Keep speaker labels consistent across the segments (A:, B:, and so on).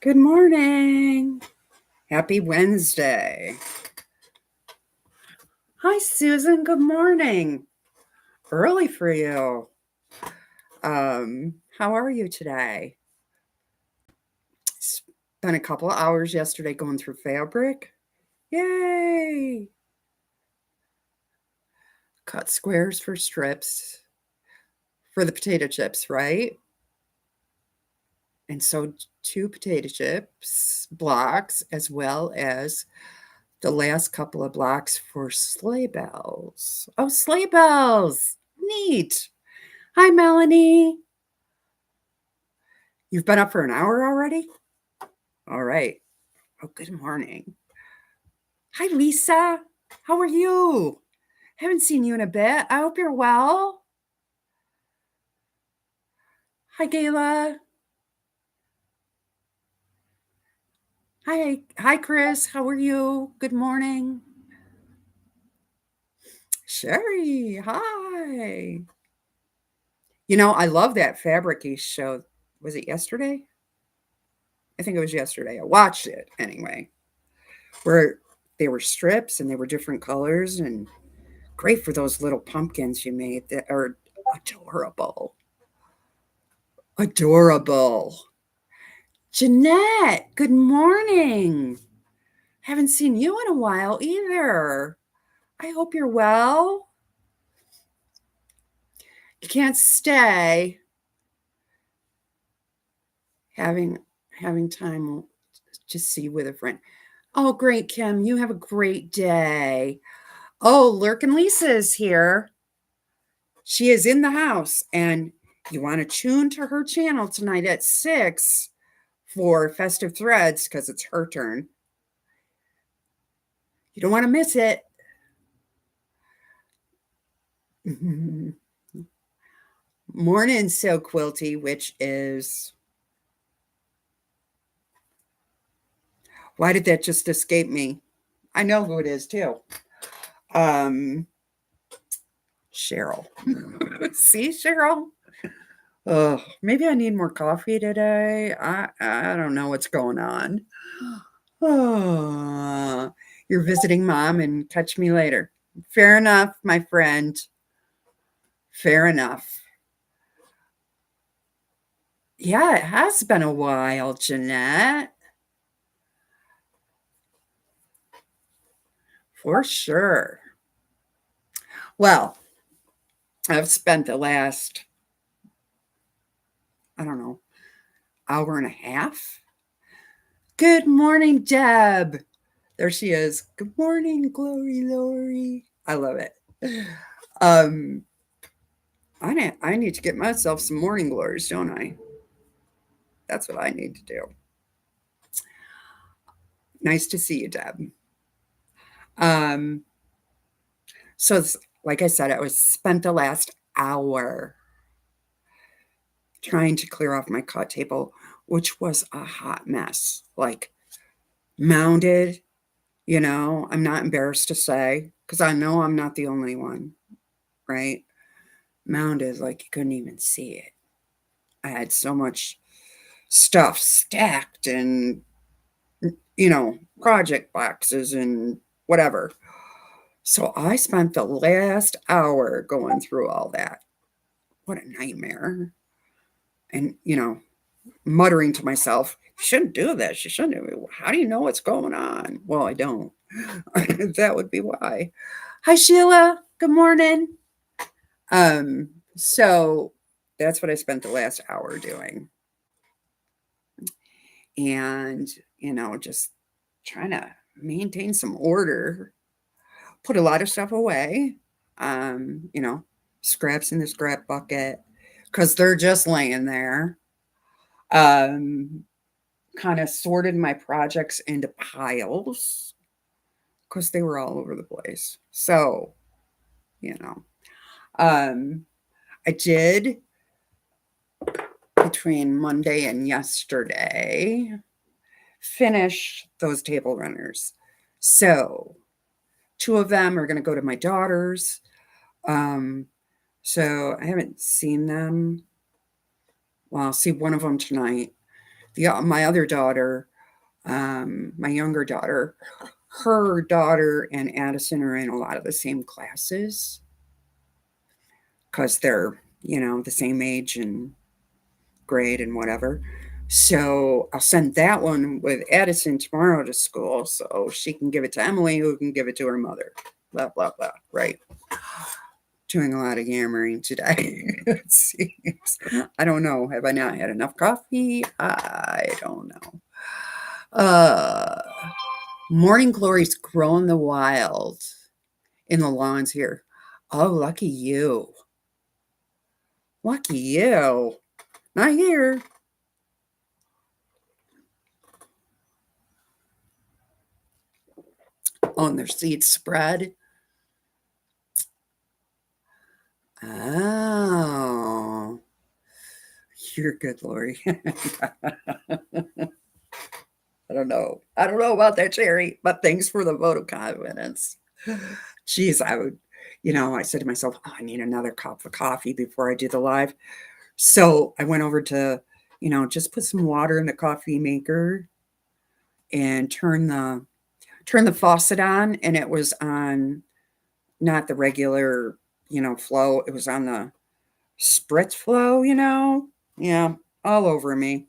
A: Good morning. Happy Wednesday. Hi, Susan. Good morning. Early for you. How are you today? Spent a couple of hours yesterday going through fabric. Yay! Cut squares for strips for the potato chips, right? And so two potato chips blocks as well as the last couple of blocks for sleigh bells. Oh, sleigh bells. Neat. Hi, Melanie. You've been up for an hour already? All right. Oh, good morning. Hi, Lisa. How are you? Haven't seen you in a bit. I hope you're well. Hi, Gayla. Hi, Chris. How are you? Good morning. Sherry. Hi. I love that fabric you showed. Was it yesterday? I think it was yesterday. I watched it anyway. Where they were strips and they were different colors and great for those little pumpkins you made that are adorable. Adorable. Jeanette, good morning. Haven't seen you in a while either. I hope you're well. You can't stay having time to see with a friend. Oh, great, Kim. You have a great day. Oh, Lurkin Lisa is here. She is in the house, and you want to tune to her channel tonight at 6 for Festive Threads because it's her turn. You don't want to miss it. Morning, So Quilty, which is... Why did that just escape me? I know who it is, too. Cheryl. See, Cheryl? Oh, maybe I need more coffee today. I don't know what's going on. Oh, you're visiting mom and catch me later. Fair enough, my friend. Fair enough. Yeah, it has been a while, Jeanette. For sure. Well, I've spent the last, I don't know, hour and a half. Good morning, Deb. There she is. Good morning, Glory Lori. I love it. Um, I need to get myself some morning glories, don't I? That's what I need to do. Nice to see you, Deb. Um, so, like I said, I was spent the last hour trying to clear off my cut table, which was a hot mess. Like mounded, I'm not embarrassed to say, because I know I'm not the only one, right? Mounded, like you couldn't even see it. I had so much stuff stacked and, project boxes and whatever. So I spent the last hour going through all that. What a nightmare. And, muttering to myself, you shouldn't do this. You shouldn't. How do you know what's going on? Well, I don't. That would be why. Hi, Sheila. Good morning. So that's what I spent the last hour doing. And, just trying to maintain some order, put a lot of stuff away, um, you know, scraps in the scrap bucket because they're just laying there. Um, kind of sorted my projects into piles because they were all over the place. So, you know, um, I did between Monday and yesterday finish those table runners. So, two of them are going to go to my daughters. Um, so I haven't seen them. Well, I'll see one of them tonight. My other daughter, my younger daughter, her daughter and Addison are in a lot of the same classes because they're, the same age and grade and whatever. So I'll send that one with Addison tomorrow to school so she can give it to Emily, who can give it to her mother. Blah, blah, blah. Right. Doing a lot of yammering today. It seems. I don't know. Have I not had enough coffee? I don't know. Morning glory's growing the wild in the lawns here. Oh, lucky you. Lucky you. Not here. Oh, and their seeds spread. Oh, you're good, Lori. I don't know. I don't know about that, Cherry, but thanks for the vote of confidence. Geez, I would, I said to myself, oh, I need another cup of coffee before I do the live. So I went over to, just put some water in the coffee maker and turn the faucet on, and it was on not the regular, flow. It was on the spritz flow, Yeah, all over me.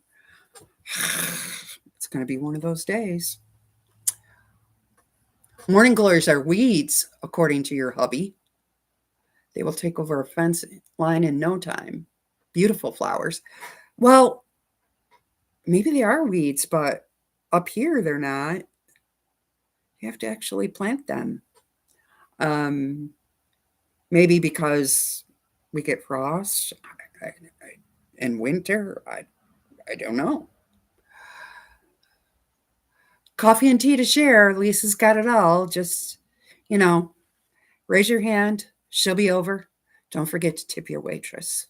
A: It's going to be one of those days. Morning glories are weeds, according to your hubby. They will take over a fence line in no time. Beautiful flowers. Well, maybe they are weeds, but up here they're not. You have to actually plant them. Um, maybe because we get frost in winter. I don't know. Coffee and tea to share. Lisa's got it all. Just, you know, raise your hand. She'll be over. Don't forget to tip your waitress.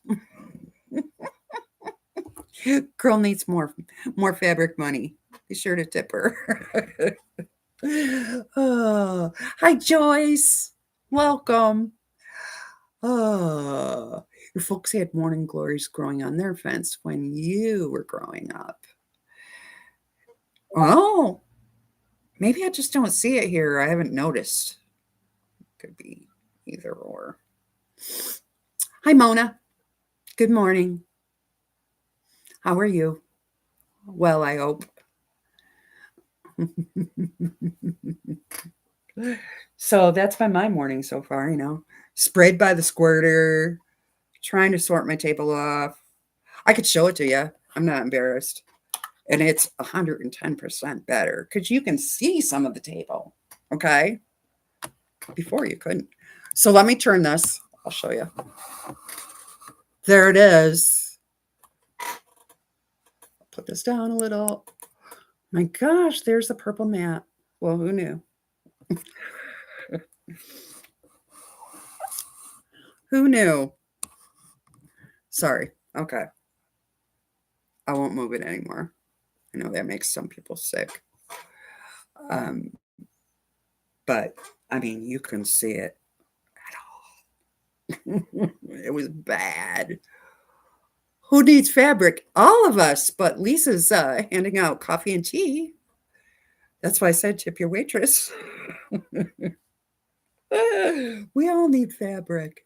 A: Girl needs more fabric money. Be sure to tip her. Oh, hi Joyce. Welcome. Oh, your folks had morning glories growing on their fence when you were growing up. Oh, maybe I just don't see it here. I haven't noticed. Could be either or. Hi, Mona. Good morning. How are you? Well, I hope. So that's been my morning so far, Sprayed by the squirter, trying to sort my table off. I could show it to you. I'm not embarrassed. And it's 110% better because you can see some of the table. Okay. Before you couldn't. So let me turn this. I'll show you. There it is. Put this down a little. My gosh, there's the purple mat. Well, who knew? Who knew? Sorry. Okay. I won't move it anymore. I know that makes some people sick. Um, but I mean, you couldn't see it at all. It was bad. Who needs fabric? All of us, but Lisa's handing out coffee and tea. That's why I said tip your waitress. We all need fabric.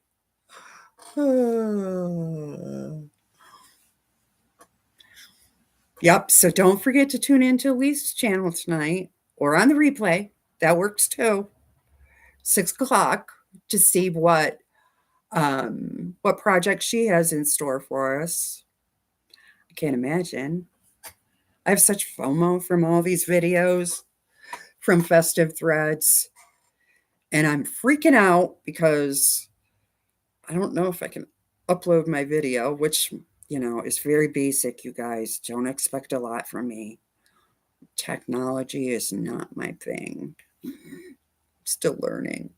A: Yep. So don't forget to tune into Lisa's channel tonight or on the replay. That works too. 6 o'clock to see what project she has in store for us. I can't imagine. I have such FOMO from all these videos, from Festive Threads, and I'm freaking out because I don't know if I can upload my video, which, is very basic, you guys. Don't expect a lot from me. Technology is not my thing. Still learning.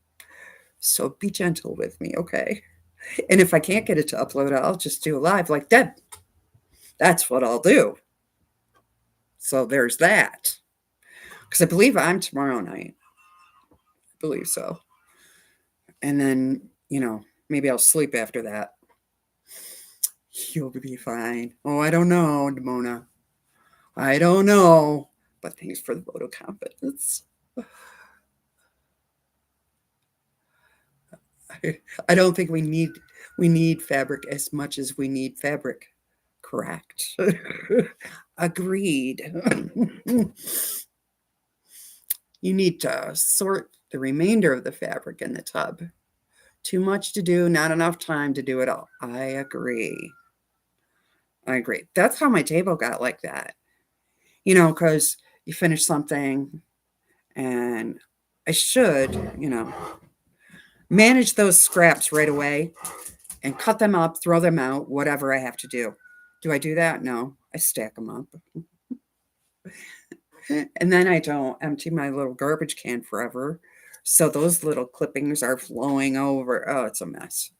A: So be gentle with me, okay? And if I can't get it to upload, I'll just do a live like that. That's what I'll do. So there's that. Because I believe I'm tomorrow night. I believe so. And then, maybe I'll sleep after that. You'll be fine. Oh, I don't know, Mona. I don't know, but thanks for the vote of confidence. I don't think we need fabric as much as we need fabric. Correct. Agreed. You need to sort the remainder of the fabric in the tub. Too much to do, not enough time to do it all. I agree. That's how my table got like that. Because you finish something and I should, manage those scraps right away and cut them up, throw them out, whatever I have to do. Do I do that? No, I stack them up. And then I don't empty my little garbage can forever. So those little clippings are flowing over. Oh, it's a mess.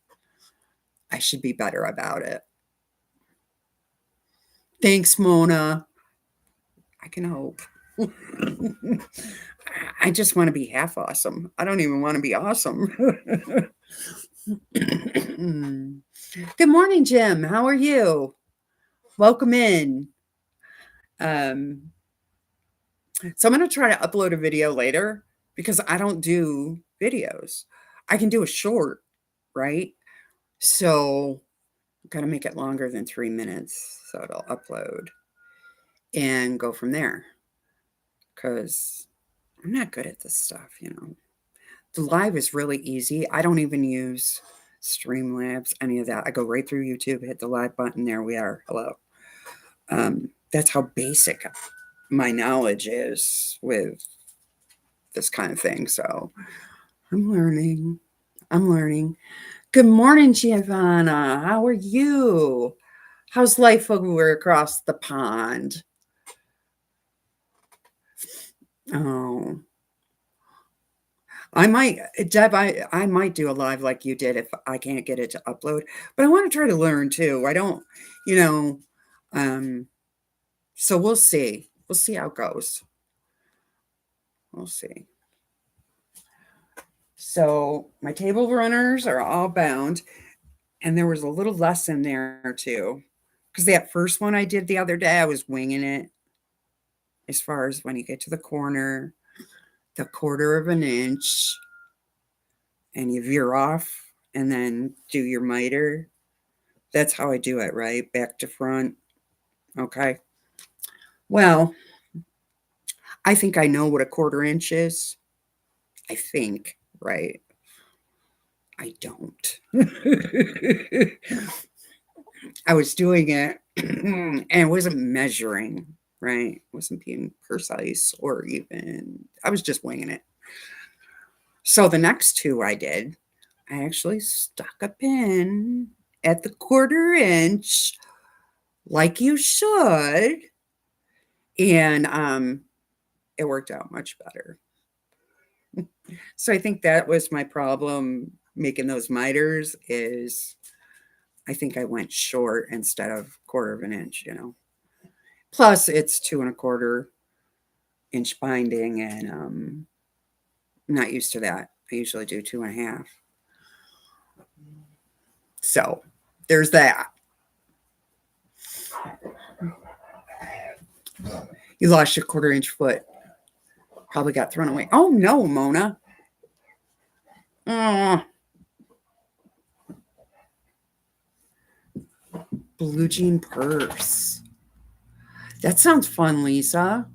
A: I should be better about it. Thanks, Mona. I can hope. I just want to be half awesome. I don't even want to be awesome. Good morning, Jim. How are you? Welcome in. So I'm going to try to upload a video later because I don't do videos. I can do a short, right? So got to make it longer than 3 minutes so it'll upload and go from there because I'm not good at this stuff. The live is really easy. I don't even use Streamlabs, any of that. I go right through YouTube, hit the live button. There we are. Hello. That's how basic my knowledge is with this kind of thing. So I'm learning. Good morning, Giovanna. How are you? How's life over across the pond? Oh, I might, Deb, I might do a live like you did if I can't get it to upload, but I want to try to learn too. I don't, you know, so we'll see. We'll see how it goes. We'll see. So my table runners are all bound, and there was a little lesson there too, because that first one I did the other day, I was winging it as far as when you get to the corner, the 1/4 of an inch, and you veer off and then do your miter. That's how I do it, right? Back to front. Okay. Well, I think I know what a 1/4 inch is. I think, right? I don't. I was doing it and wasn't measuring, right? Wasn't being precise or even, I was just winging it. So the next two I did, I actually stuck a pin at the 1/4 inch like you should. And it worked out much better. So I think that was my problem making those miters is I think I went short instead of 1/4 of an inch, Plus it's 2 1/4 inch binding and I'm not used to that. I usually do 2 1/2. So there's that. You lost your 1/4 inch foot. Probably got thrown away. Oh no, Mona. Oh. Blue jean purse. That sounds fun, Lisa.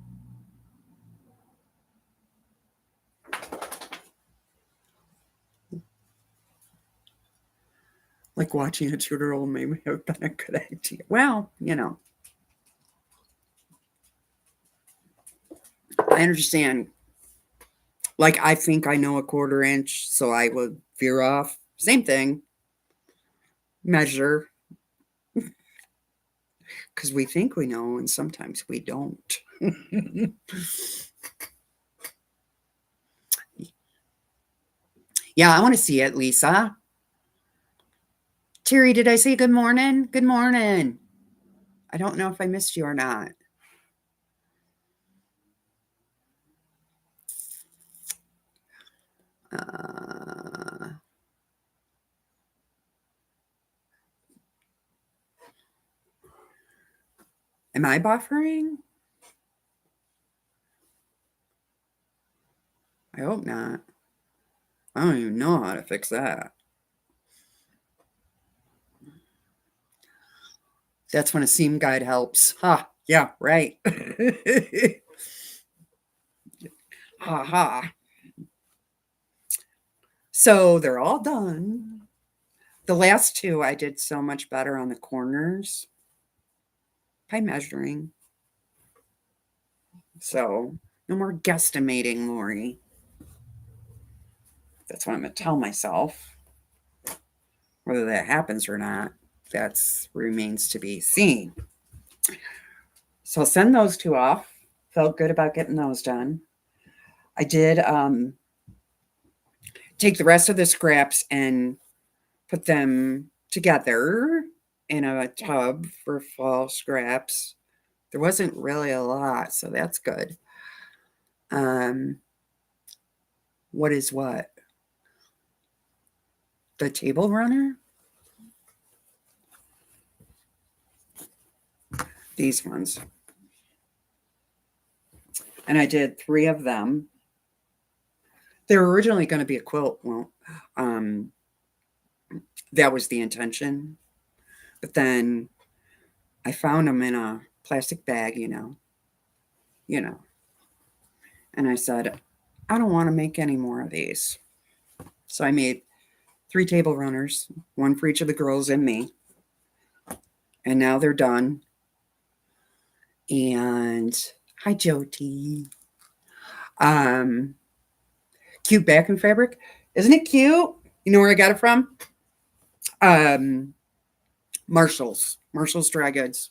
A: Like watching a tutorial maybe have been a good idea. Well, I understand. Like I think I know a 1/4 inch, so I would veer off. Same thing. Measure. Because we think we know, and sometimes we don't. Yeah, I want to see it, Lisa. Terry, did I say good morning? Good morning. I don't know if I missed you or not. Am I buffering? I hope not. I don't even know how to fix that. That's when a seam guide helps. Ha, yeah, right. Ha ha. So they're all done. The last two, I did so much better on the corners by measuring. So no more guesstimating, Lori. That's what I'm going to tell myself. Whether that happens or not, that remains to be seen. So I'll send those two off. Felt good about getting those done. I did take the rest of the scraps and put them together in a tub for fall scraps. There wasn't really a lot, so that's good. What is what? The table runner? These ones. And I did 3 of them. They were originally going to be a quilt. Well, that was the intention. But then I found them in a plastic bag, you know. And I said, I don't want to make any more of these. So I made 3 table runners, one for each of the girls and me. And now they're done. And hi, Jody. Cute backing fabric. Isn't it cute? You know where I got it from? Marshall's Dry Goods.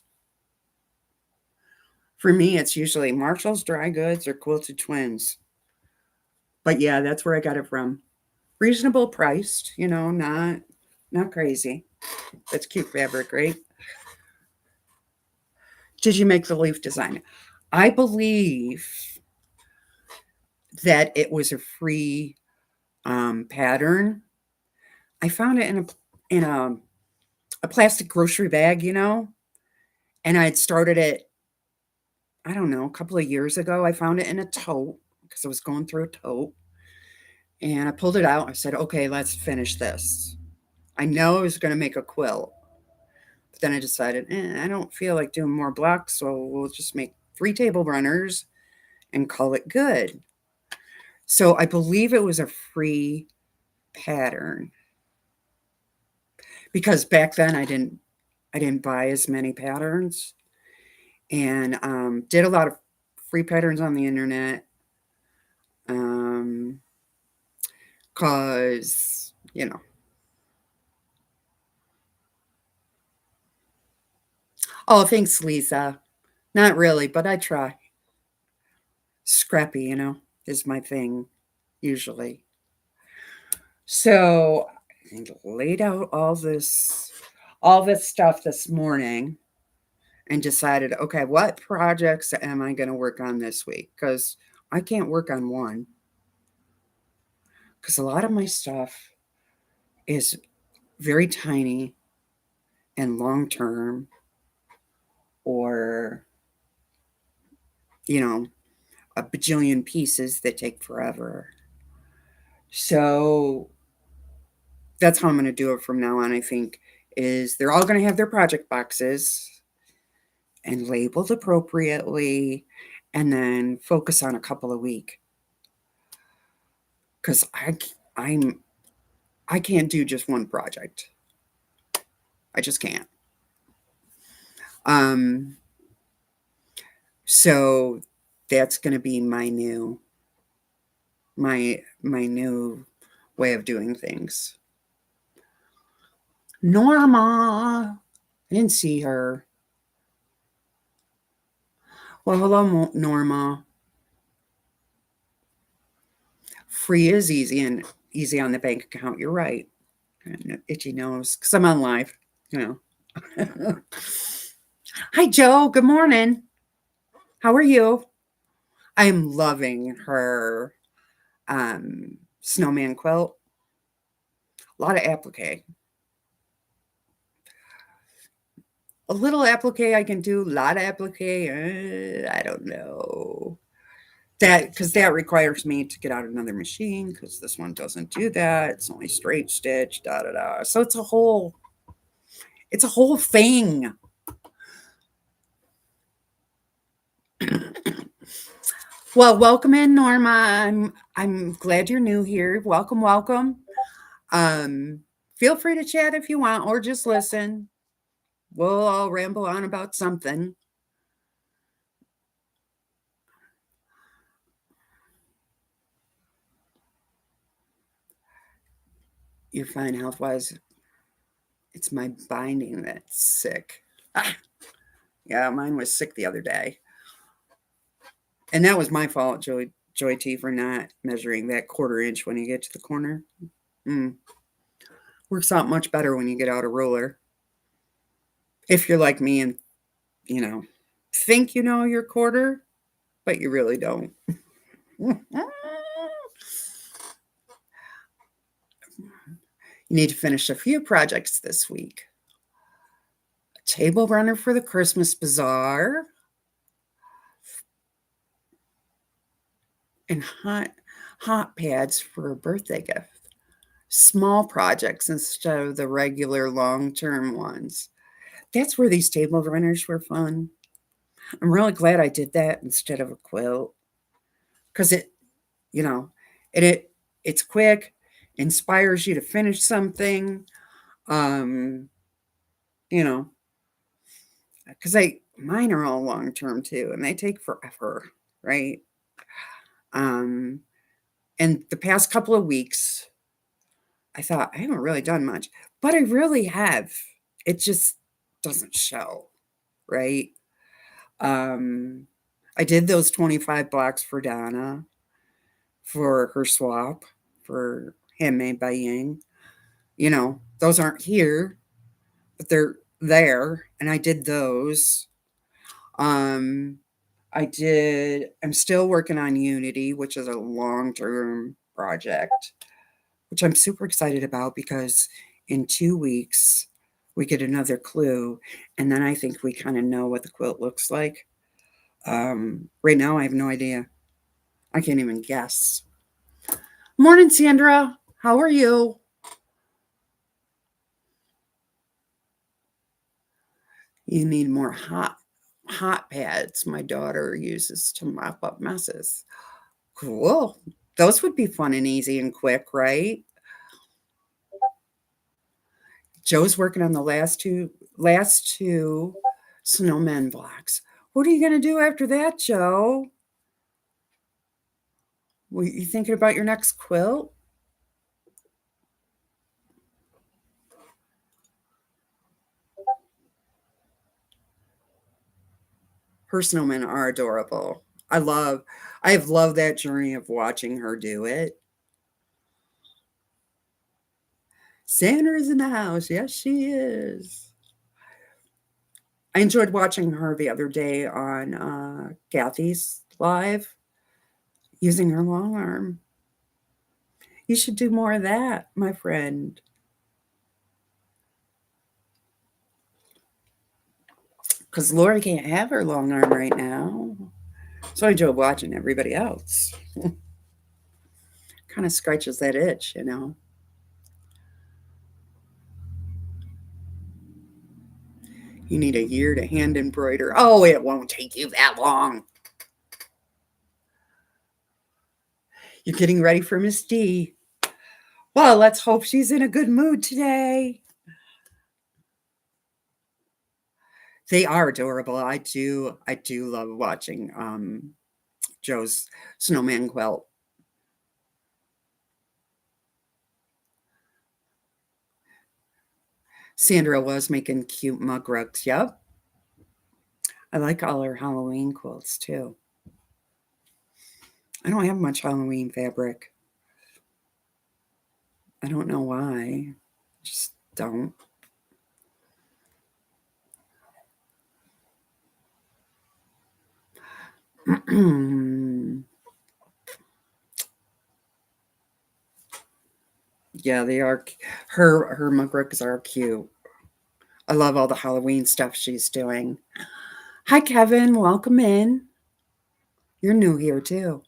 A: For me, it's usually Marshall's Dry Goods or Quilted Twins. But yeah, that's where I got it from. Reasonable priced, not crazy. That's cute fabric, right? Did you make the leaf design? I believe that it was a free pattern. I found it in a plastic grocery bag, and I had started it, I don't know, a couple of years ago. I found it in a tote because I was going through a tote, and I pulled it out. I said, okay, let's finish this. I know I was going to make a quilt, but then I decided, I don't feel like doing more blocks, so we'll just make 3 table runners and call it good. So I believe it was a free pattern because back then I didn't buy as many patterns, and did a lot of free patterns on the internet. Cause oh, thanks, Lisa. Not really, but I try. Scrappy, is my thing usually. So I laid out all this stuff this morning and decided, okay, what projects am I going to work on this week? Because I can't work on one. Because a lot of my stuff is very tiny and long term, or, a bajillion pieces that take forever. So that's how I'm going to do it from now on, I think, is they're all going to have their project boxes and labeled appropriately, and then focus on a couple a week. Because I can't do just one project. I just can't. So that's going to be my new way of doing things. Norma, I didn't see her. Well, hello, Norma. Free is easy and easy on the bank account. You're right. And itchy nose because I'm on live. Hi, Joe. Good morning. How are you? I'm loving her snowman quilt. A lot of applique. A little applique I can do. A lot of applique. I don't know. That because that requires me to get out another machine because this one doesn't do that. It's only straight stitch, da da da. So it's a whole thing. Well, welcome in, Norma. I'm glad you're new here. Welcome, welcome. Um, Feel free to chat if you want, or just listen. We'll all ramble on about something. You're fine health wise. It's my binding that's sick. Ah, yeah, mine was sick the other day. And that was my fault, Joy T, for not measuring that quarter inch when you get to the corner. Mm. Works out much better when you get out a ruler. If you're like me and, you know, think you know your quarter, but you really don't. You need to finish a few projects this week. A table runner for the Christmas bazaar. And hot pads for a birthday gift. Small projects instead of the regular long-term ones. That's where these table runners were fun. I'm really glad I did that instead of a quilt because you know, it's quick, inspires you to finish something. Um, you know, because I mine are all long term too, and they take forever, right? Um, and the past couple of weeks, I thought I haven't really done much, but I really have. It just doesn't show, right? Um, I did those 25 blocks for Donna for her swap for Handmade by Ying. You know, those aren't here, but they're there, and I did those. Um, I'm still working on Unity, which is a long term project, which I'm super excited about because in 2 weeks we get another clue, and then I think we kind of know what the quilt looks like. Right now, I have no idea. I can't even guess. Morning, Sandra. How are you? You need more hot pads my daughter uses to mop up messes. Cool. Those would be fun and easy and quick, right? Joe's working on the last two snowman blocks. What are you going to do after that, Joe? Were you thinking about your next quilt? Her snowmen are adorable. I have loved that journey of watching her do it. Sandra's in the house. Yes, she is. I enjoyed watching her the other day on Kathy's live using her long arm. You should do more of that, my friend. Because Lori can't have her long arm right now. So I enjoy watching everybody else. Kind of scratches that itch, you know. You need a year to hand embroider. Oh, it won't take you that long. You're getting ready for Miss D. Well, let's hope she's in a good mood today. They are adorable. I do love watching Joe's snowman quilt. Sandra was making cute mug rugs. Yep. I like all her Halloween quilts too. I don't have much Halloween fabric. I don't know why. Just don't. Yeah, they are. Her mug rugs are cute. I love all the Halloween stuff she's doing. Hi, Kevin. Welcome in. You're new here too.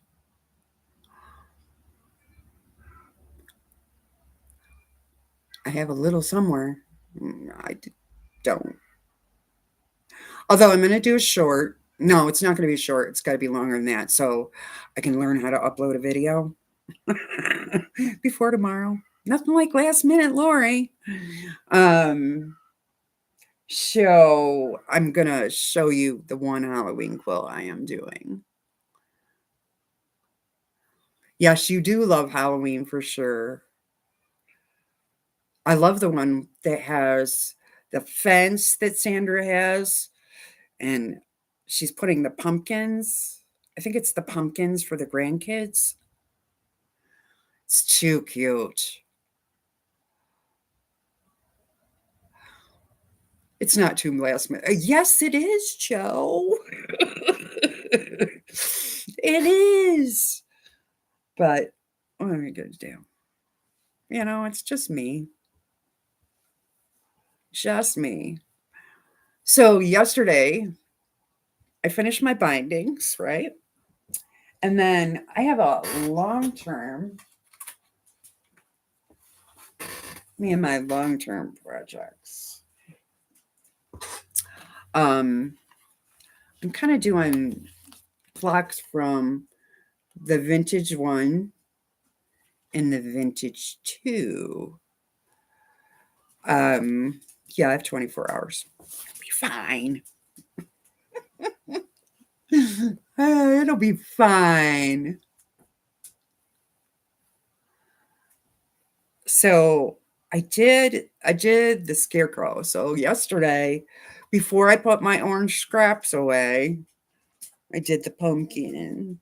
A: I have a little somewhere. Don't. Although I'm going to do a short. No, it's not going to be short. It's got to be longer than that. So I can learn how to upload a video before tomorrow. Nothing like last minute, Lori. Um, so I'm going to show you the one Halloween quilt I am doing. Yes, you do love Halloween for sure. I love the one that has the fence that Sandra has, and she's putting the pumpkins. I think it's the pumpkins for the grandkids. It's too cute. It's not too last minute. Yes, it is, Joe. It is. But what am I going to do? You know, it's just me. Just me. So yesterday, I finished my bindings, right? And then I have a long term, me and my long term projects. I'm kind of doing blocks from the vintage one and the vintage two. Yeah, I have 24 hours. It'll be fine. It'll be fine. So I did the scarecrow. So yesterday, before I put my orange scraps away, I did the pumpkin.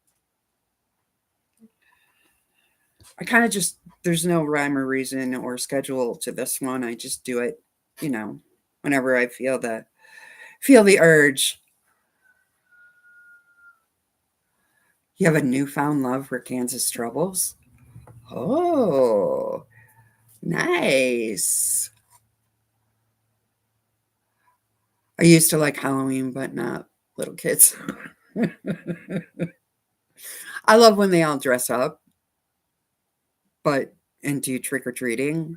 A: I kind of just there's no rhyme or reason or schedule to this one. I just do it, you know, whenever I feel the urge. You have a newfound love for Kansas troubles? Oh, nice. I used to like Halloween, but not little kids. I love when they all dress up, but and do trick or treating.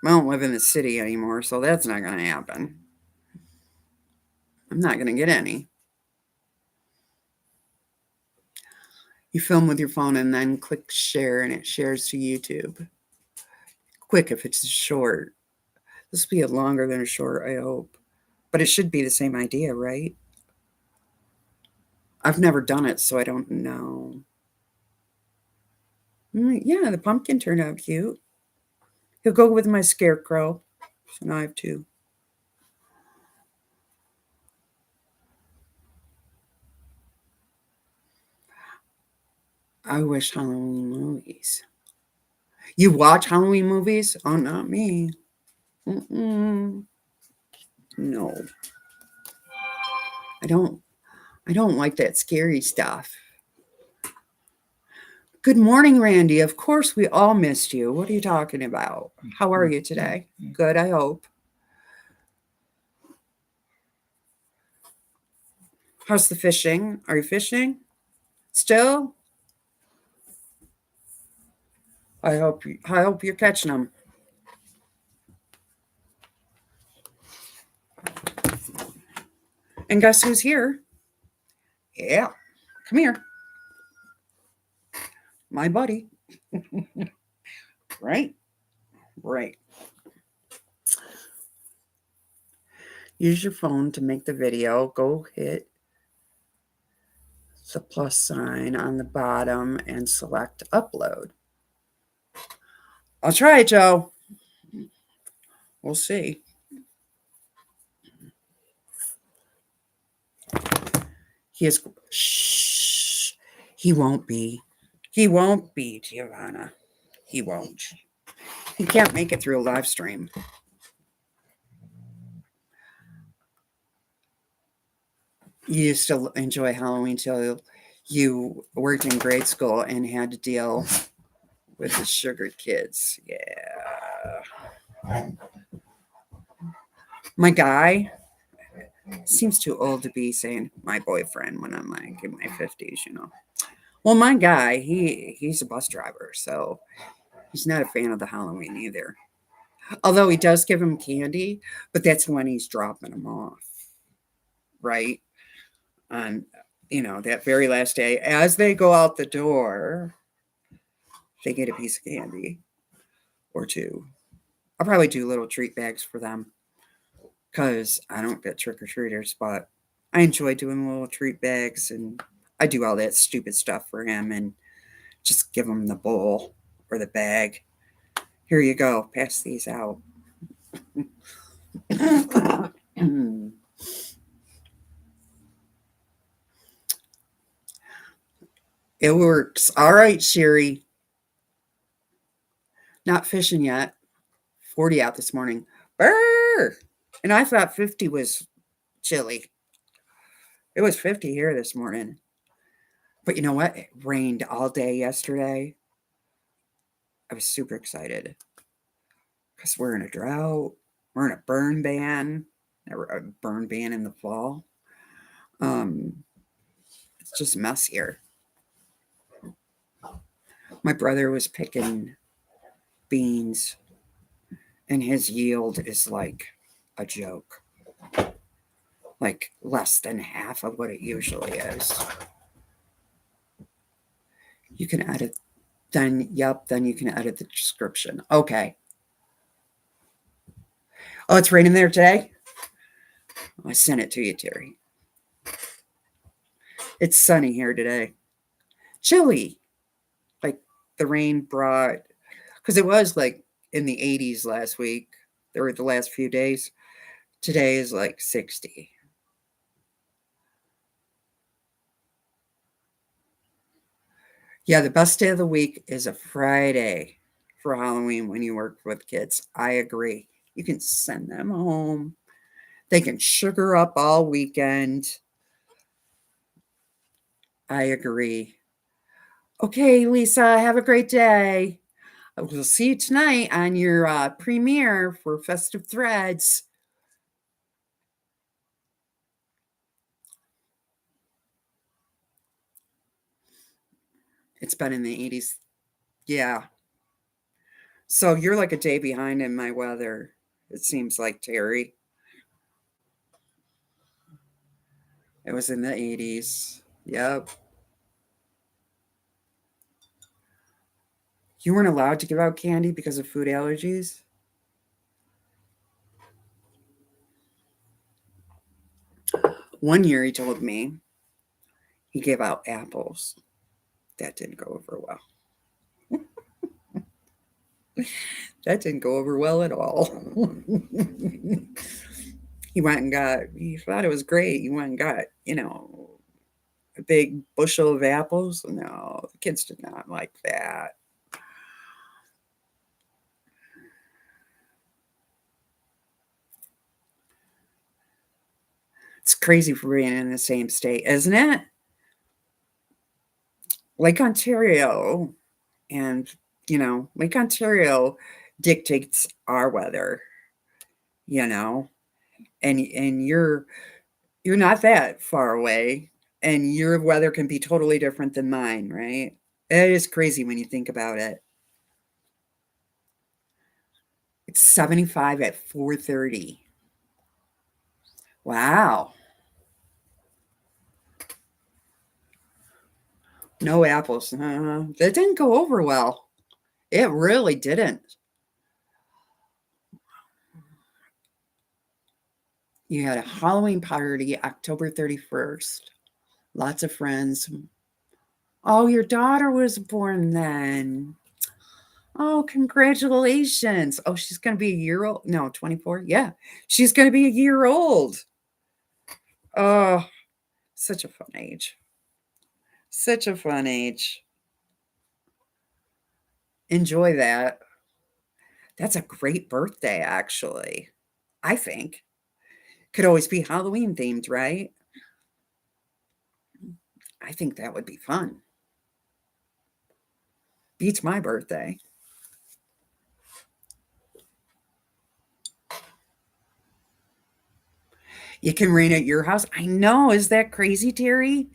A: I don't live in the city anymore, so that's not going to happen. I'm not going to get any. You film with your phone and then click share, and it shares to YouTube. Quick if it's short. This will be longer than a short, I hope. But it should be the same idea, right? I've never done it, so I don't know. Yeah, the pumpkin turned out cute. He'll go with my scarecrow. So now I have two. I wish Halloween movies. You watch Halloween movies? Oh, not me. Mm-mm. No, I don't. I don't like that scary stuff. Good morning, Randy. Of course, we all missed you. What are you talking about? How are you today? Good, I hope. How's the fishing? Are you fishing still? I hope you're catching them. And guess who's here? Yeah, come here, my buddy. Right, right. Use your phone to make the video. Go hit the plus sign on the bottom and select upload. I'll try it, Joe. We'll see. He is. Shh. He won't be. He won't be, Giovanna. He won't. He can't make it through a live stream. You used to enjoy Halloween till you worked in grade school and had to deal with the sugar kids. Yeah. My guy, Seems too old to be saying my boyfriend when I'm like in my 50s, you know. Well, my guy, he's a bus driver, so he's not a fan of the Halloween either. Although he does give him candy, but that's when he's dropping them off, right? On, that very last day. As they go out the door, they get a piece of candy or two. I'll probably do little treat bags for them because I don't get trick or treaters, but I enjoy doing little treat bags and I do all that stupid stuff for him and just give him the bowl or the bag. Here you go, pass these out. It works. All right, Sherry. Not fishing yet. 40 out this morning. Brr! And I thought 50 was chilly. It was 50 here this morning. But you know what? It rained all day yesterday. I was super excited because we're in a drought. We're in a burn ban. A burn ban in the fall. It's just messier. My brother was picking beans, and his yield is like a joke. Like less than half of what it usually is. You can edit, then you can edit the description. Okay. Oh, it's raining there today? I sent it to you, Terry. It's sunny here today. Chilly. Like the rain brought, because it was like in the 80s last week. There were the last few days. Today is like 60. Yeah, the best day of the week is a Friday for Halloween when you work with kids. I agree. You can send them home. They can sugar up all weekend. I agree. Okay, Lisa, have a great day. We'll see you tonight on your premiere for Festive Threads. It's been in the 80s. Yeah. So you're like a day behind in my weather, it seems like, Terry. It was in the 80s. Yep. You weren't allowed to give out candy because of food allergies? One year he told me he gave out apples. That didn't go over well. That didn't go over well at all. He thought it was great. He went and got, a big bushel of apples. No, the kids did not like that. It's crazy for being in the same state, isn't it? Lake Ontario and, Lake Ontario dictates our weather, you know, and you're not that far away and your weather can be totally different than mine, right? It is crazy when you think about it. It's 75 at 4:30. Wow. No apples. That didn't go over well. It really didn't. You had a Halloween party October 31st. Lots of friends. Oh, your daughter was born then. Oh, congratulations. Oh, she's going to be a year old. No, 24. Yeah, she's going to be a year old. Oh, such a fun age. Such a fun age. Enjoy that. That's a great birthday, actually. I think. Could always be Halloween themed, right? I think that would be fun. Beats my birthday. You can rain at your house. I know. Is that crazy, Terry?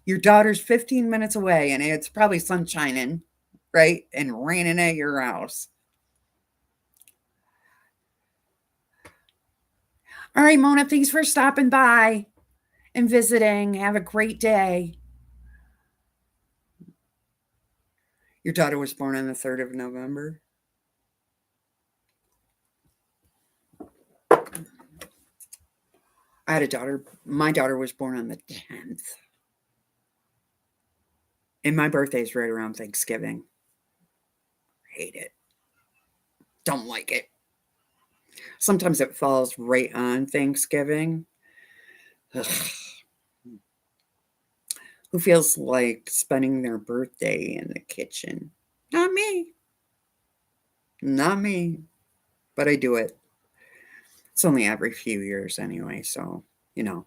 A: Your daughter's 15 minutes away and it's probably sun shining, right? And raining at your house. All right, Mona, thanks for stopping by and visiting. Have a great day. Your daughter was born on the 3rd of November. I had a daughter. My daughter was born on the 10th. And my birthday is right around Thanksgiving. Hate it. Don't like it. Sometimes it falls right on Thanksgiving. Ugh. Who feels like spending their birthday in the kitchen? Not me. Not me. But I do it. It's only every few years anyway, so, you know.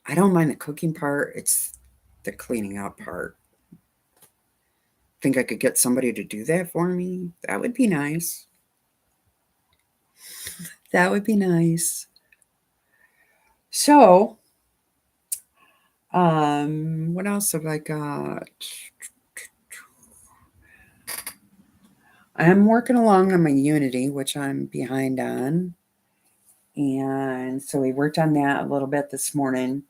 A: I don't mind the cooking part, it's the cleaning up part. Think I could get somebody to do that for me? That would be nice. That would be nice. So, what else have I got? I'm working along on my Unity, which I'm behind on. And so we worked on that a little bit this morning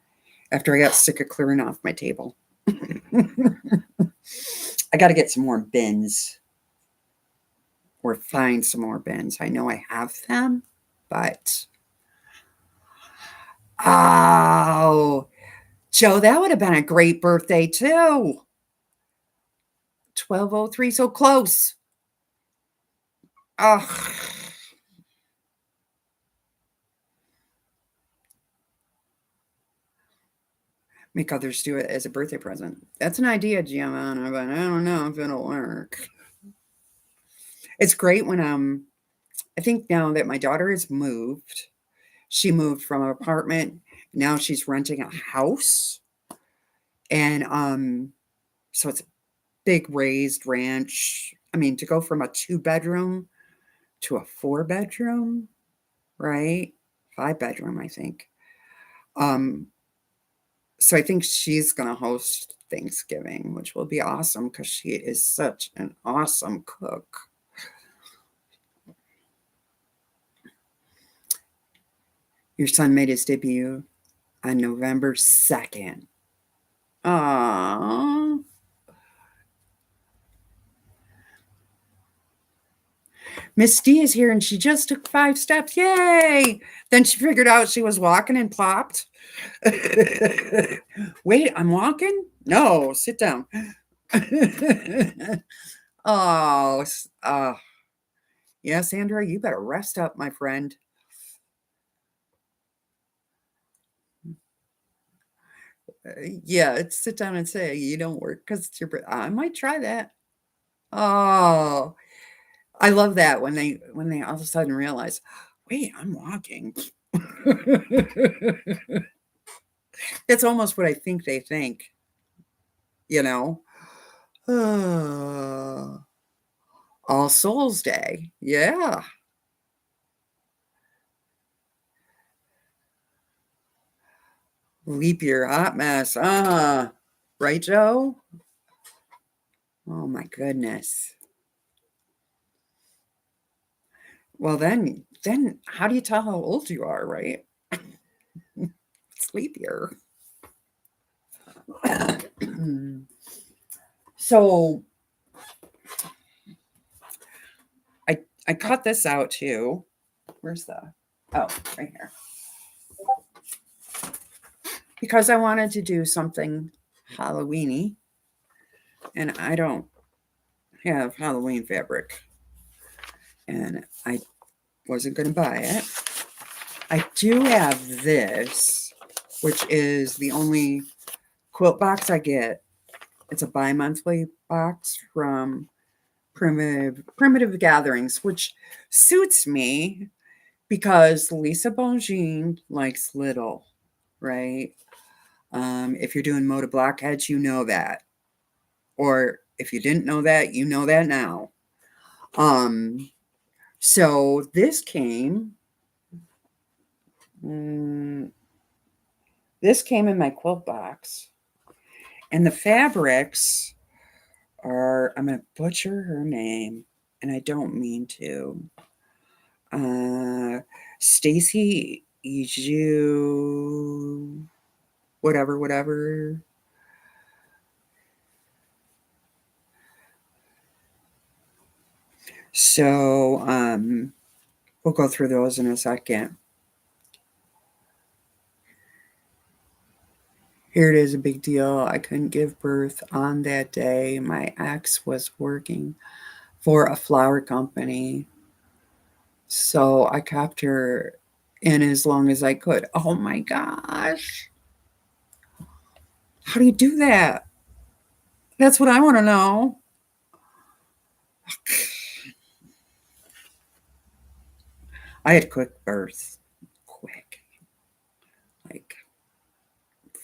A: after I got sick of clearing off my table. I got to get some more bins or find some more bins. I know I have them, but oh, Joe, that would have been a great birthday too. 1203, so close. Oh, make others do it as a birthday present. That's an idea, Giovanna, but I don't know if it'll work. It's great when I think now that my daughter has moved, she moved from an apartment. Now she's renting a house. And so it's a big raised ranch. I mean, to go from a 2-bedroom to a 4-bedroom, right? 5-bedroom, I think. So I think she's gonna host Thanksgiving, which will be awesome because she is such an awesome cook. Your son made his debut on November 2nd. Aww. Miss D is here and she just took 5 steps. Yay! Then she figured out she was walking and plopped. Wait, I'm walking? No, sit down. Oh, yeah, Sandra, you better rest up, my friend. Yeah, it's sit down and say you don't work because it's your. I might try that. Oh, I love that when they all of a sudden realize, wait, I'm walking. It's almost what I think they think, you know. All Souls Day, yeah. Leap year, hot mess. Right, Joe? Oh my goodness. Well, then how do you tell how old you are, right? It's leap year. So I cut this out too. Where's the oh, right here. Because I wanted to do something Halloweeny, and I don't have Halloween fabric, and I wasn't going to buy it. I do have this, which is the only quilt box I get. It's a bi-monthly box from Primitive Gatherings, which suits me because Lisa Bongine likes little, right? If you're doing Moda Blockheads, you know that. Or if you didn't know that, you know that now. So this came Mm, this came in my quilt box. And the fabrics are, I'm going to butcher her name, and I don't mean to. Stacy Iju, whatever. So, we'll go through those in a second. Here it is, a big deal. I couldn't give birth on that day. My ex was working for a flower company. So I kept her in as long as I could. Oh my gosh. How do you do that? That's what I want to know. I had quick birth. Quick. Like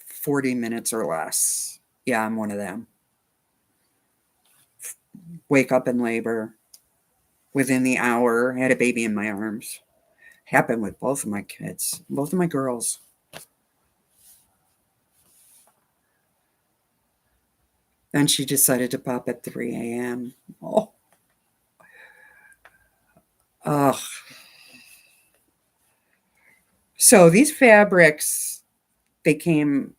A: 40 minutes or less. Yeah, I'm one of them. Wake up in labor. Within the hour, had a baby in my arms. Happened with both of my kids, both of my girls. Then she decided to pop at 3 a.m. Oh, ugh. So these fabrics, they came,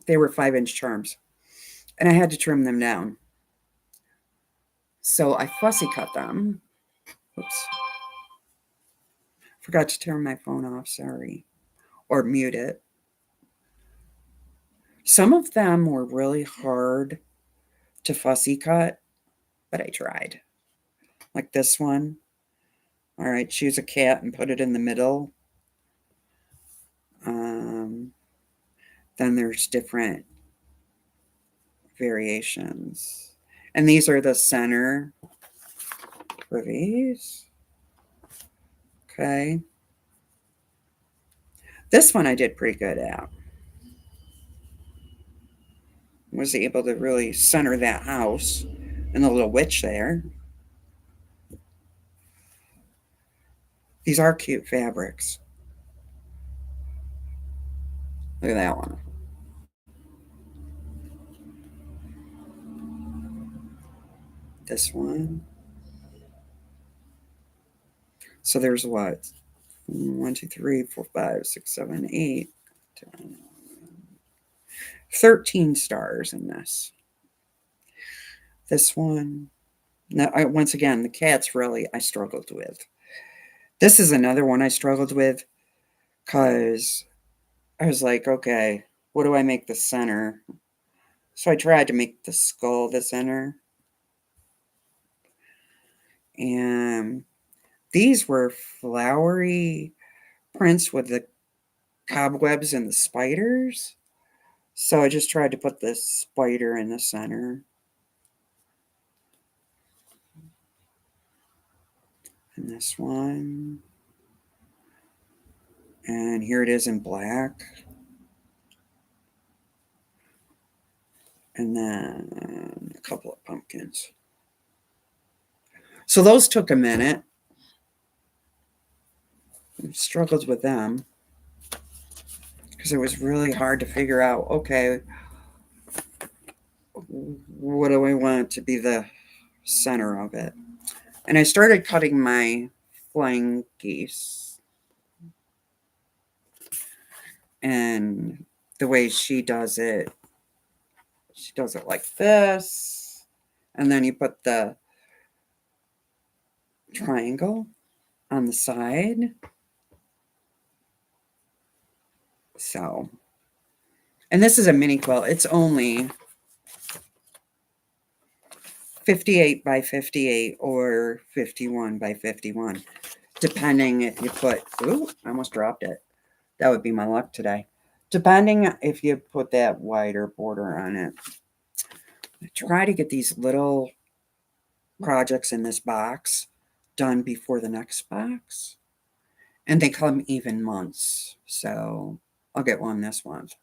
A: they were 5-inch charms, and I had to trim them down. So I fussy cut them. Oops. Forgot to turn my phone off, sorry. Or mute it. Some of them were really hard to fussy cut, but I tried. Like this one. All right, choose a cat and put it in the middle. Um, then there's different variations. And these are the center for these. Okay. This one I did pretty good at. Was able to really center that house and the little witch there. These are cute fabrics. Look at that one. This one. So there's what? 1, 2, 3, 4, 5, 6, 7, 8, 10, 13 stars in this. This one. Now, once again, the cats really I struggled with. This is another one I struggled with because I was like, okay, what do I make the center? So I tried to make the skull the center. And these were flowery prints with the cobwebs and the spiders. So I just tried to put the spider in the center. And this one. And here it is in black. And then a couple of pumpkins. So those took a minute. I struggled with them because it was really hard to figure out, okay, what do I want to be the center of it? And I started cutting my flying geese. And the way she does it like this. And then you put the triangle on the side. So, and this is a mini quilt. It's only 58 by 58 or 51 by 51, depending if you put, ooh, I almost dropped it. That would be my luck today. Depending if you put that wider border on it. I try to get these little projects in this box done before the next box. And they come even months. So I'll get one this month.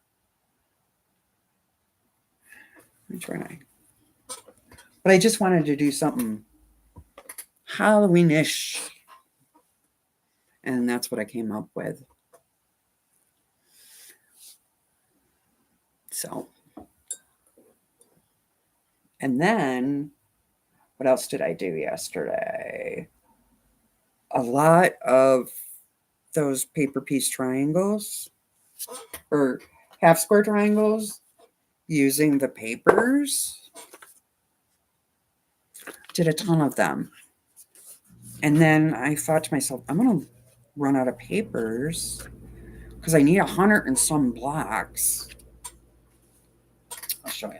A: Let me try. But I just wanted to do something Halloween-ish. And that's what I came up with. So, and then what else did I do yesterday? A lot of those paper piece triangles or half square triangles using the papers. Did a ton of them. And then I thought to myself, I'm going to run out of papers because I need 100 and some blocks. I'll show you.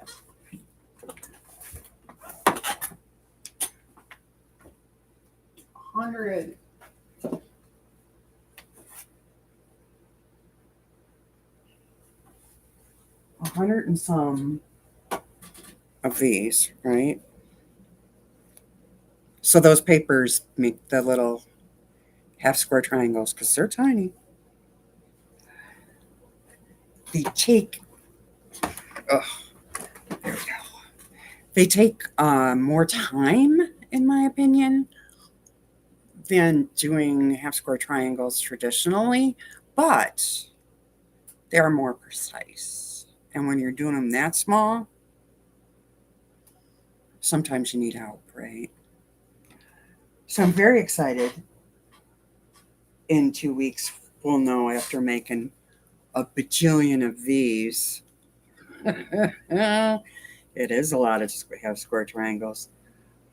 A: 100. 100 and some of these, right? So those papers make the little half square triangles because they're tiny. They take, oh, there we go. They take more time, in my opinion, than doing half square triangles traditionally, but they are more precise. And when you're doing them that small, sometimes you need help, right? So I'm very excited. In 2 weeks, we'll know after making a bajillion of these. It is a lot of half square triangles.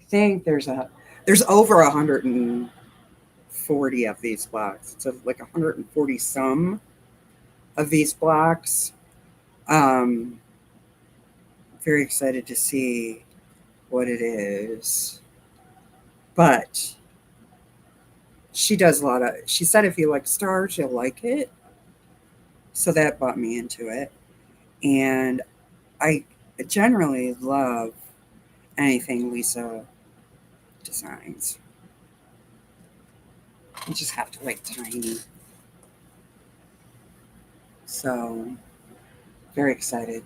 A: I think there's over 140 of these blocks. It's like 140 some of these blocks. Um, very excited to see what it is. But she does a lot of, she said if you like stars, you'll like it. So that brought me into it. And I generally love anything Lisa designs. You just have to like tiny. So very excited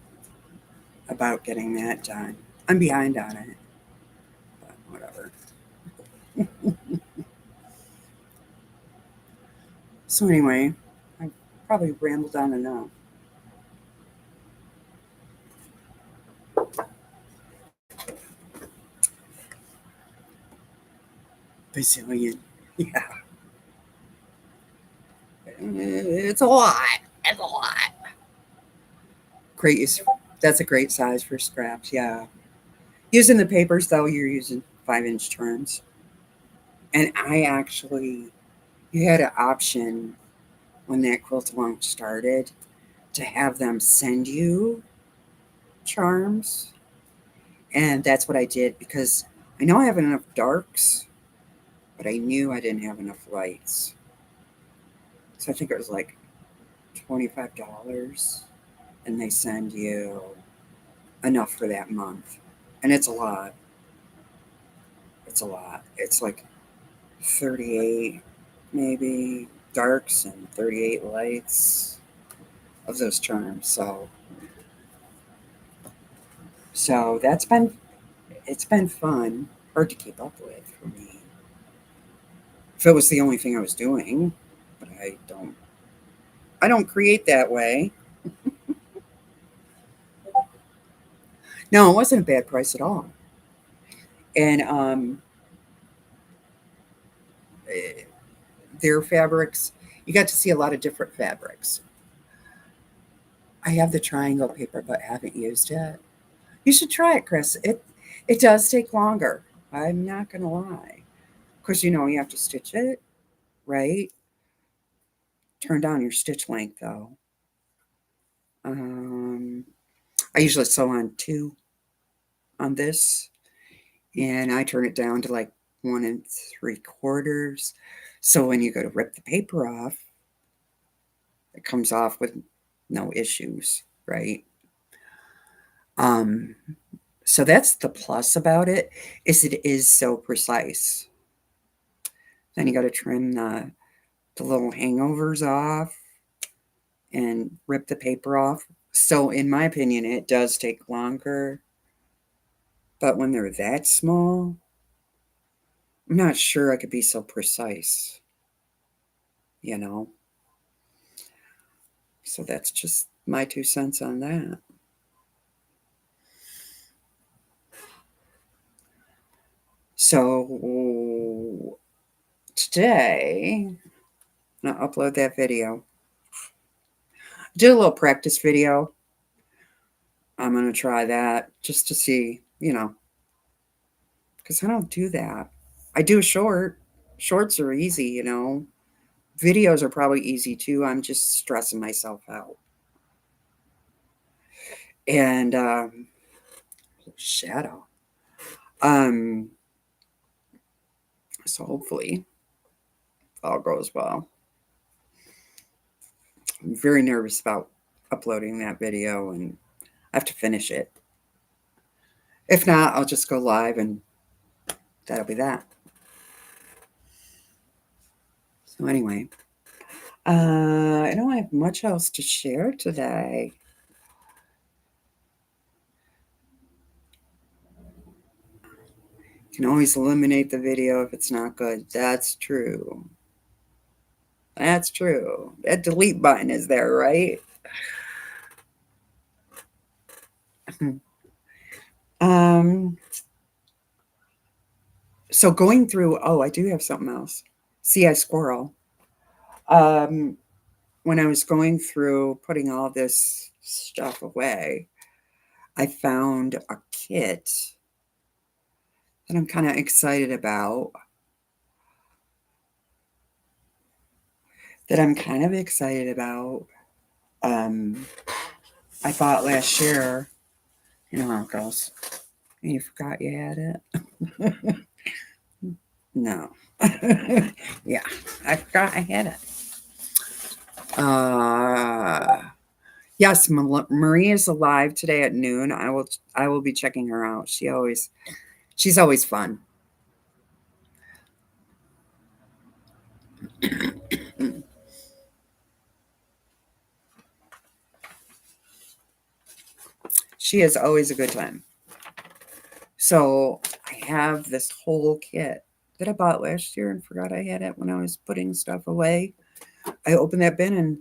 A: about getting that done. I'm behind on it, but whatever. So anyway, I probably rambled on enough. Bazillion. Yeah. It's a lot. It's a lot. Great. That's a great size for scraps. Yeah. Using the papers though, you're using 5-inch turns. And I actually, you had an option when that quilt launch started to have them send you charms. And that's what I did because I know I have enough darks, but I knew I didn't have enough lights. So I think it was like $25 and they send you enough for that month. And it's a lot. It's a lot. It's like 38 maybe darks and 38 lights of those charms. So that's been, it's been fun. Hard to keep up with for me. If it was the only thing I was doing, but I don't create that way. No, it wasn't a bad price at all. And eh, their fabrics, you got to see a lot of different fabrics. I have the triangle paper, but haven't used it. You should try it, Chris. It does take longer. I'm not gonna lie. Of course, you have to stitch it, right? Turn down your stitch length though. Um, I usually sew on 2 on this, and I turn it down to like 1 3/4. So when you go to rip the paper off, it comes off with no issues, right? Um, so that's the plus about it, is it is so precise. Then you got to trim the little hangovers off and rip the paper off. So in my opinion, it does take longer. But when they're that small, I'm not sure I could be so precise, you know? So that's just my 2 cents on that. So today, I'm going to upload that video. I did a little practice video. I'm going to try that just to see, because I don't do that. I do a short. Shorts are easy, Videos are probably easy too. I'm just stressing myself out. And shadow. Um, so hopefully all goes well. I'm very nervous about uploading that video and I have to finish it. If not, I'll just go live and that'll be that. So anyway, I don't have much else to share today. You can always eliminate the video if it's not good. That's true. That's true. That delete button is there, right? So going through, I do have something else. See, I squirrel. When I was going through putting all this stuff away, I found a kit that I'm kind of excited about. I bought last year. You know how it goes. You forgot you had it? No. Yeah, I forgot I had it. Yes, Marie is alive today at noon. I will be checking her out. She's always fun. She is always a good time. So I have this whole kit that I bought last year and forgot I had it when I was putting stuff away. I opened that bin and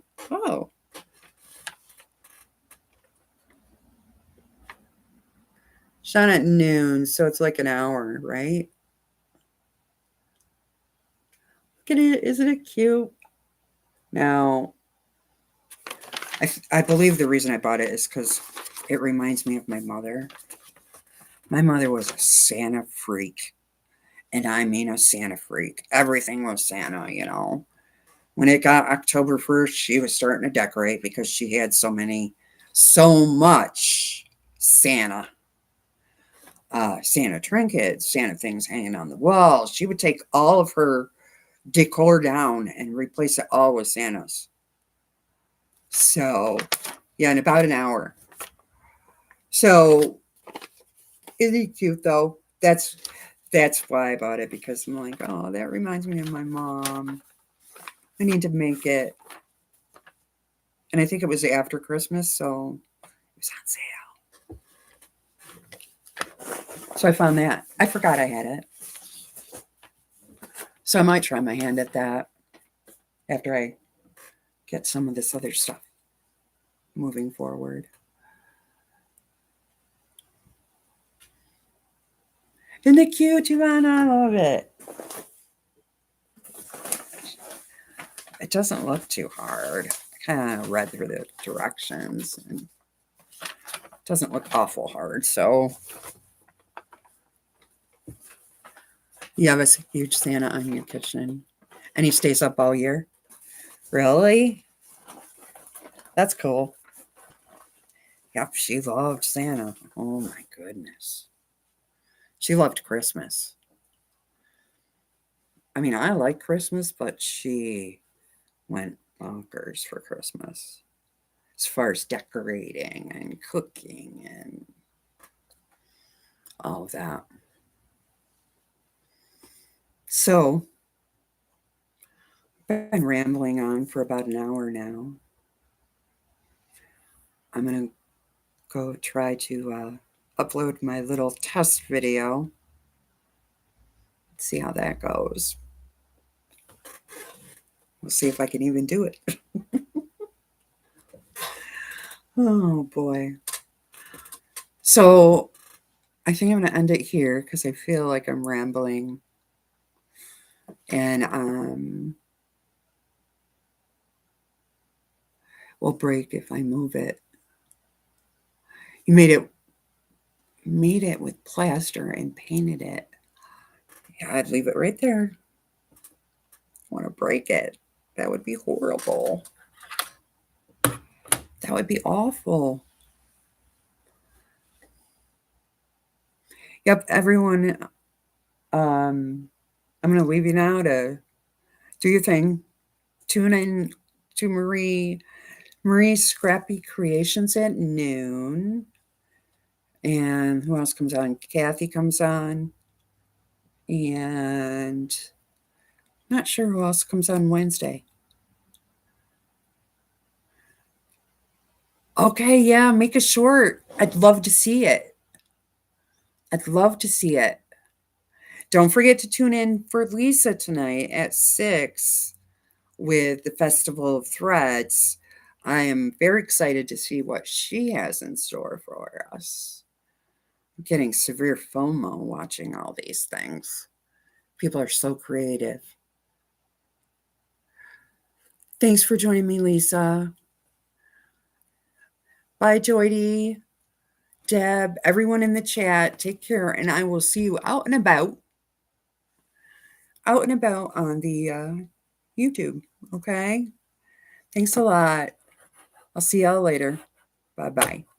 A: it's on at noon, so it's like an hour, right? Look at it. Isn't it cute? Now, I believe the reason I bought it is because it reminds me of my mother. My mother was a Santa freak. And I mean a Santa freak. Everything was Santa, When it got October 1st, she was starting to decorate because she had so much Santa. Santa trinkets, Santa things hanging on the walls. She would take all of her decor down and replace it all with Santas. So, yeah, in about an hour. So, isn't it cute though? That's why I bought it, because I'm like, oh, that reminds me of my mom. I need to make it. And I think it was after Christmas, so it was on sale. So I found that. I forgot I had it. So I might try my hand at that after I get some of this other stuff moving forward. Isn't it cute, Ivana? I love it. It doesn't look too hard. I kind of read through the directions and it doesn't look awful hard. So you have a huge Santa on your kitchen and he stays up all year. Really? That's cool. Yep, she loved Santa. Oh my goodness. She loved Christmas. I mean, I like Christmas, but she went bonkers for Christmas. As far as decorating and cooking and all of that. So, I've been rambling on for about an hour now. I'm going to go try to upload my little test video. Let's see how that goes. We'll see if I can even do it. Oh boy. So I think I'm going to end it here because I feel like I'm rambling. And will break if I move it. You made it with plaster and painted it. Yeah, I'd leave it right there. Want to break it. That would be horrible. That would be awful. Yep, everyone. I'm going to leave you now to do your thing. Tune in to Marie's Scrappy Creations at noon. And who else comes on? Kathy comes on. And not sure who else comes on Wednesday. Okay, yeah, make a short. I'd love to see it. I'd love to see it. Don't forget to tune in for Lisa tonight at 6 with the Festival of Threads. I am very excited to see what she has in store for us. I'm getting severe FOMO watching all these things. People are so creative. Thanks for joining me, Lisa. Bye, Joydy, Deb, everyone in the chat. Take care, and I will see you out and about on the YouTube. Okay? Thanks a lot. I'll see y'all later. Bye-bye.